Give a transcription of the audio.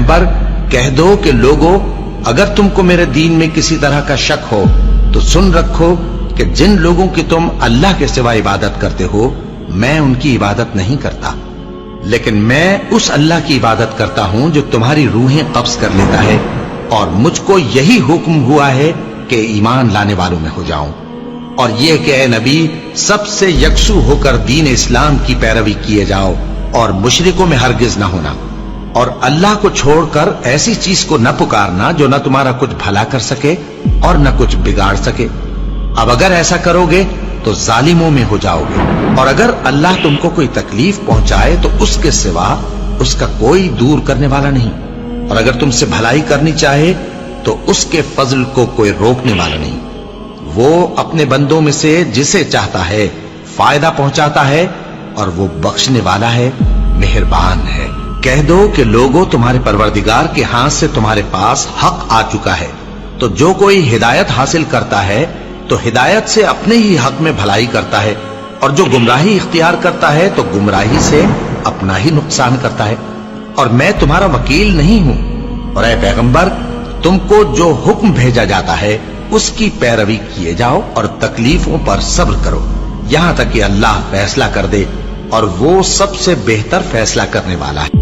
पैगंबर कह दो कि लोगों, अगर तुमको मेरे दीन में किसी तरह का शक हो तो सुन रखो कि जिन लोगों की तुम अल्लाह के सिवा इबादत करते हो, मैं उनकी इबादत नहीं करता, लेकिन मैं उस अल्लाह की इबादत करता हूं जो तुम्हारी रूहें कब्ज कर लेता है, और मुझको यही हुक्म हुआ है कि ईमान लाने वालों में हो जाऊं, और यह कि ए नबी, सबसे यकसू होकर दीन इस्लाम की पैरवी किए जाओ और मुशरिकों में हरगिज न होना, और अल्लाह को छोड़कर ऐसी चीज को न पुकारना जो न तुम्हारा कुछ भला कर सके और न कुछ बिगाड़ सके। अब अगर ऐसा करोगे तो जालिमों में हो जाओगे, और अगर अल्लाह तुमको कोई तकलीफ पहुंचाए तो उसके सिवा उसका कोई दूर करने वाला नहीं, और अगर तुमसे भलाई करनी चाहे तो उसके फजल को कोई रोकने वाला नहीं। वो अपने बंदों में से जिसे चाहता है फायदा पहुंचाता है, और वो बख्शने वाला है, मेहरबान है। कह दो कि लोगों, तुम्हारे परवरदिगार के हाथ से तुम्हारे पास हक आ चुका है, तो जो कोई हिदायत हासिल करता है तो हिदायत से अपने ही हक में भलाई करता है, और जो गुमराही इख्तियार करता है तो गुमराही से अपना ही नुकसान करता है, और मैं तुम्हारा वकील नहीं हूं। और ऐ पैगंबर, तुमको जो हुक्म भेजा जाता है उसकी पैरवी किए जाओ और तकलीफों पर सब्र करो, यहां तक कि अल्लाह फैसला कर दे, और वो सबसे बेहतर फैसला करने वाला है।